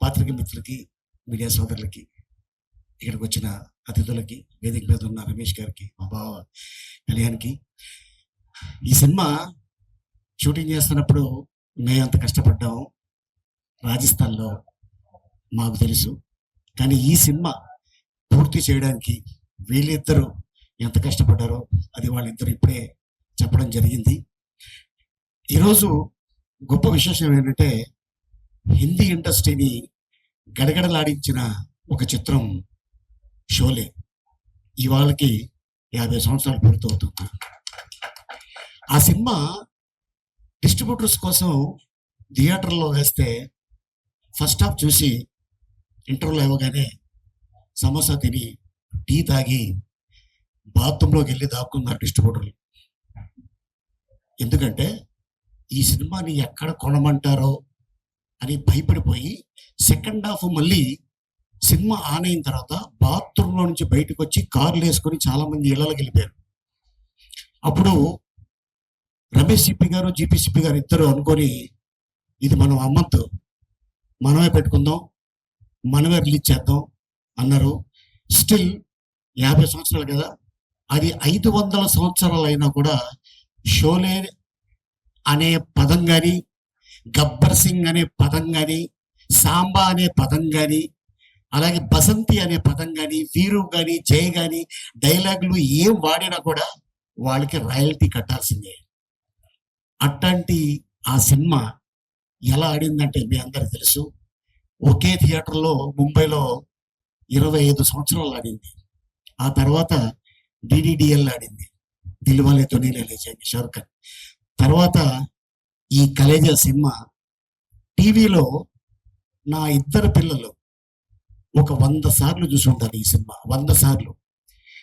పాత్రిక మిత్రులకి, మీడియా సోదరులకి, ఇక్కడికి వచ్చిన అతిథులకి, వేదిక మీద ఉన్న రమేష్ గారికి, మా బావ కళ్యాణ్కి. ఈ సినిమా షూటింగ్ చేస్తున్నప్పుడు మేము అంత కష్టపడ్డాము రాజస్థాన్లో మాకు తెలుసు. కానీ ఈ సినిమా పూర్తి చేయడానికి వీళ్ళిద్దరూ ఎంత కష్టపడ్డారో అది వాళ్ళిద్దరు ఇప్పుడే చెప్పడం జరిగింది. ఈరోజు గొప్ప విశేషం ఏంటంటే, హిందీ ఇండస్ట్రీని గడగడలాడించిన ఒక చిత్రం షోలే ఇవాళకి 50 సంవత్సరాలు పూర్తవుతుంది. ఆ సినిమా డిస్ట్రిబ్యూటర్స్ కోసం థియేటర్లో వేస్తే ఫస్ట్ హాఫ్ చూసి ఇంటర్వ్యూలో ఇవ్వగానే సమోసా తిని టీ తాగి బాత్రూంలోకి వెళ్ళి దాక్కున్నారు డిస్ట్రిబ్యూటర్లు. ఎందుకంటే ఈ సినిమాని ఎక్కడ కొనమంటారో అని భయపడిపోయి సెకండ్ హాఫ్ మళ్ళీ సినిమా ఆన్ అయిన తర్వాత బాత్రూంలో నుంచి బయటకు వచ్చి కార్లు వేసుకొని చాలా మంది ఇళ్లలోకి వెళ్ళిపోయారు. అప్పుడు రమేష్ సిప్పి గారు, జీపీ సిప్పి గారు ఇద్దరు అనుకొని, ఇది మనం అమ్మద్దు, మనమే పెట్టుకుందాం, మనమే రిలీజ్ చేద్దాం అన్నారు. స్టిల్ 50 సంవత్సరాలు కదా, అది 500 సంవత్సరాలు అయినా కూడా షోలే అనే పదం కానీ, గబ్బర్ సింగ్ అనే పదం కానీ, సాంబా అనే పదం కానీ, అలాగే బసంతి అనే పదం కానీ, వీరు కానీ, జయ కానీ డైలాగులు ఏం వాడినా కూడా వాళ్ళకి రాయల్టీ కట్టాల్సిందే. అట్లాంటి ఆ సినిమా ఎలా ఆడిందంటే మీ అందరికి తెలుసు. ఒకే థియేటర్లో ముంబైలో 25 సంవత్సరాలు ఆడింది. ఆ తర్వాత డిడిడిఎల్ ఆడింది, దిల్వాలే దునియా లే జాయేంగే షారుఖ్ ఖాన్. తర్వాత ఈ కలేజా సినిమా టీవీలో నా ఇద్దరు పిల్లలు ఒక 100 సార్లు చూసి ఉంటారు. ఈ సినిమా 100 సార్లు.